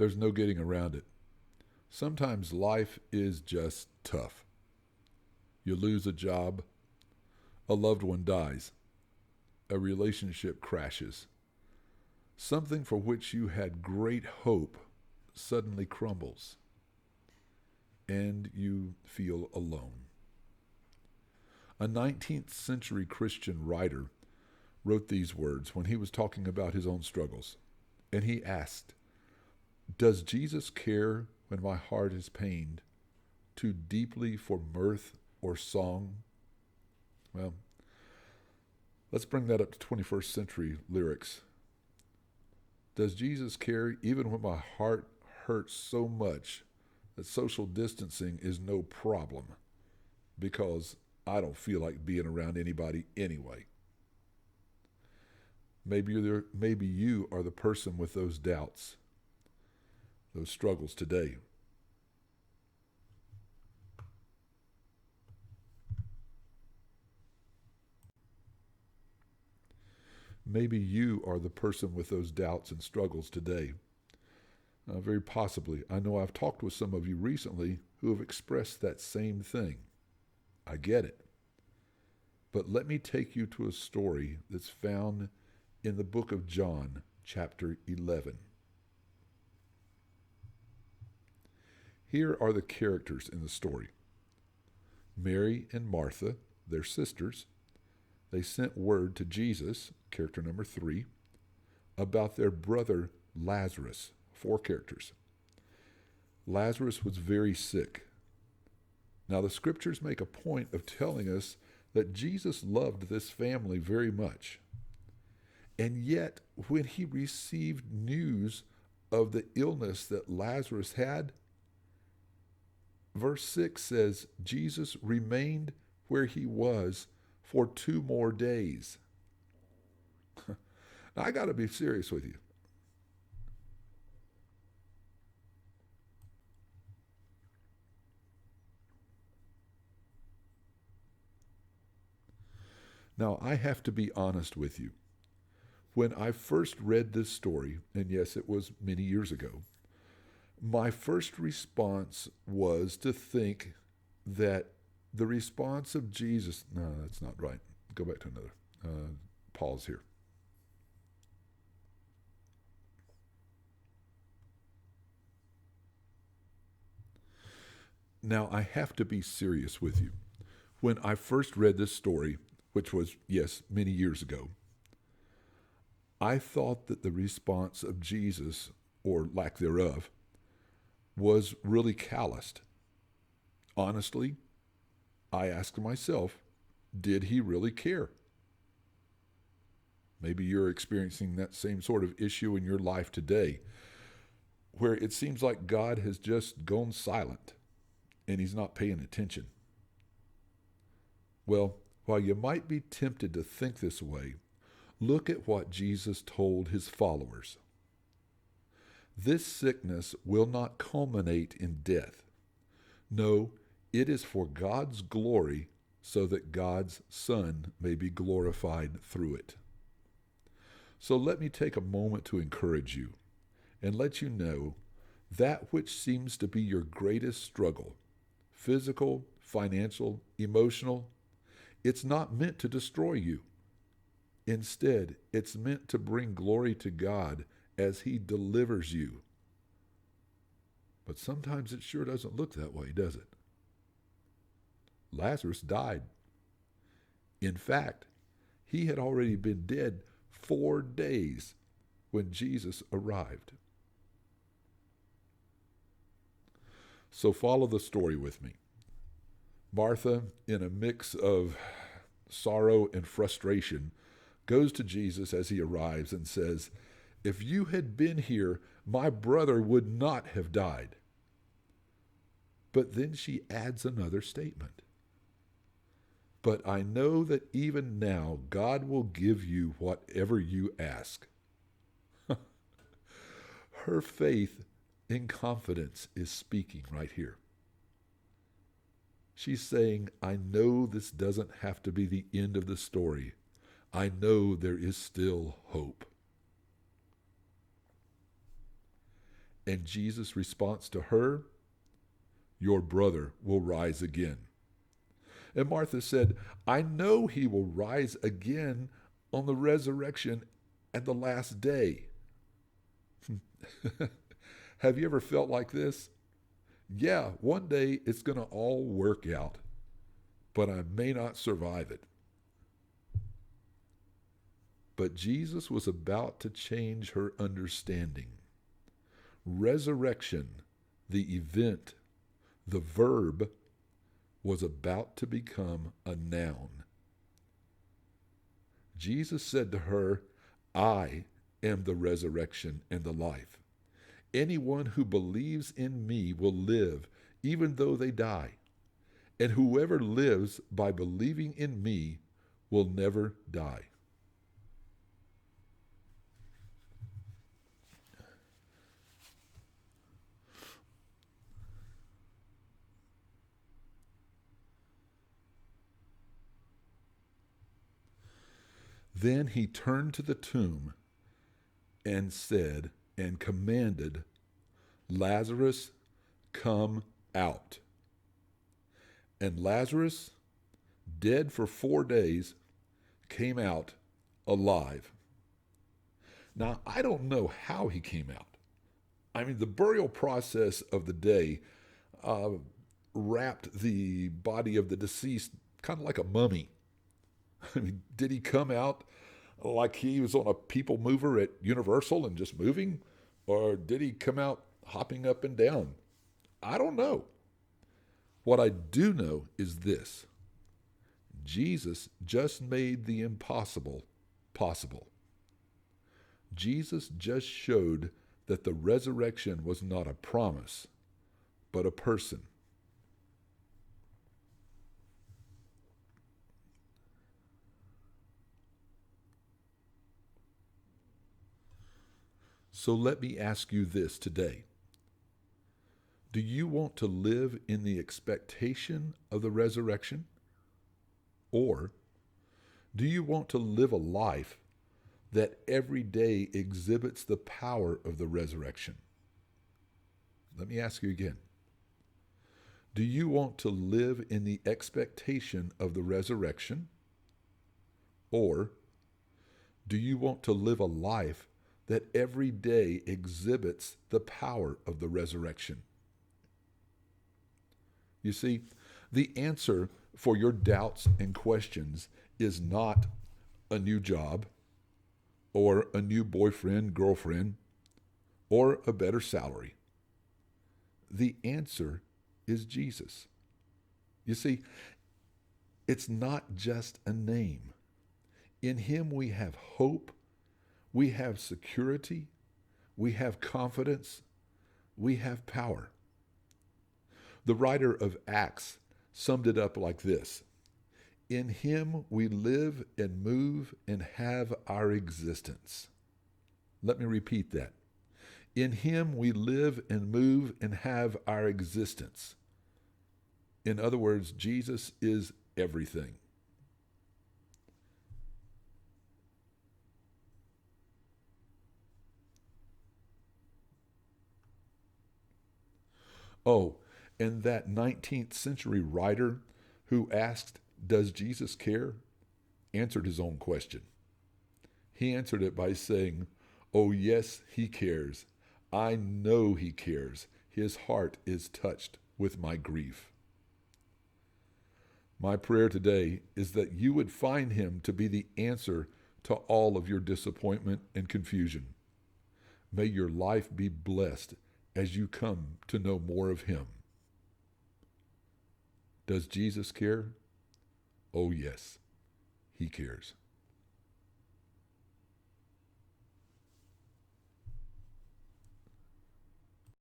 There's no getting around it. Sometimes life is just tough. You lose a job, a loved one dies, a relationship crashes. Something for which you had great hope suddenly crumbles, and you feel alone. A 19th century Christian writer wrote these words when he was talking about his own struggles. And he asked, "Does Jesus care when my heart is pained too deeply for mirth or song?" Well, let's bring that up to 21st century lyrics. Does Jesus care even when my heart hurts so much that social distancing is no problem because I don't feel like being around anybody anyway? Maybe you are the person with those doubts, those struggles today. Maybe you are the person with those doubts and struggles today. Very possibly. I know I've talked with some of you recently who have expressed that same thing. I get it. But let me take you to a story that's found in the book of John, chapter 11. Here are the characters in the story. Mary and Martha, their sisters, they sent word to Jesus, character number 3, about their brother Lazarus. 4 characters. Lazarus was very sick. Now, the scriptures make a point of telling us that Jesus loved this family very much. And yet, when he received news of the illness that Lazarus had, verse 6 says, Jesus remained where he was for 2 more days. Now, I got to be serious with you. Now, I have to be honest with you. When I first read this story, and yes, it was many years ago, my first response was to think that the response of Jesus, no, that's not right. Go back to another. Pause here. Now, I have to be serious with you. When I first read this story, which was, yes, many years ago, I thought that the response of Jesus, or lack thereof, was really calloused. Honestly, I asked myself, did he really care? Maybe you're experiencing that same sort of issue in your life today, where it seems like God has just gone silent and he's not paying attention. Well, while you might be tempted to think this way, look at what Jesus told his followers. This sickness will not culminate in death. No, it is for God's glory, so that God's Son may be glorified through it. So let me take a moment to encourage you and let you know that which seems to be your greatest struggle, physical, financial, emotional, it's not meant to destroy you. Instead, it's meant to bring glory to God as he delivers you. But sometimes it sure doesn't look that way, does it? Lazarus died. In fact, he had already been dead 4 days when Jesus arrived. So follow the story with me. Martha, in a mix of sorrow and frustration, goes to Jesus as he arrives and says, "If you had been here, my brother would not have died." But then she adds another statement. "But I know that even now God will give you whatever you ask." Her faith in confidence is speaking right here. She's saying, I know this doesn't have to be the end of the story. I know there is still hope. And Jesus' response to her, your brother will rise again. And Martha said, I know he will rise again on the resurrection at the last day. Have you ever felt like this? Yeah, one day it's going to all work out, but I may not survive it. But Jesus was about to change her understanding. Resurrection, the event, the verb, was about to become a noun. Jesus said to her, I am the resurrection and the life. Anyone who believes in me will live even though they die. And whoever lives by believing in me will never die. Then he turned to the tomb and said and commanded, Lazarus, come out. And Lazarus, dead for 4 days, came out alive. Now, I don't know how he came out. I mean, the burial process of the day wrapped the body of the deceased kind of like a mummy. I mean, did he come out like he was on a people mover at Universal and just moving? Or did he come out hopping up and down? I don't know. What I do know is this. Jesus just made the impossible possible. Jesus just showed that the resurrection was not a promise, but a person. So let me ask you this today. Do you want to live in the expectation of the resurrection? Or do you want to live a life that every day exhibits the power of the resurrection? Let me ask you again. Do you want to live in the expectation of the resurrection? Or do you want to live a life that every day exhibits the power of the resurrection? You see, the answer for your doubts and questions is not a new job or a new boyfriend, girlfriend, or a better salary. The answer is Jesus. You see, it's not just a name. In him we have hope, we have security, we have confidence, we have power. The writer of Acts summed it up like this. In him we live and move and have our existence. Let me repeat that. In him we live and move and have our existence. In other words, Jesus is everything. Oh, and that 19th century writer who asked, does Jesus care? Answered his own question. He answered it by saying, oh yes, he cares. I know he cares. His heart is touched with my grief. My prayer today is that you would find him to be the answer to all of your disappointment and confusion. May your life be blessed as you come to know more of him. Does Jesus care? Oh yes, he cares.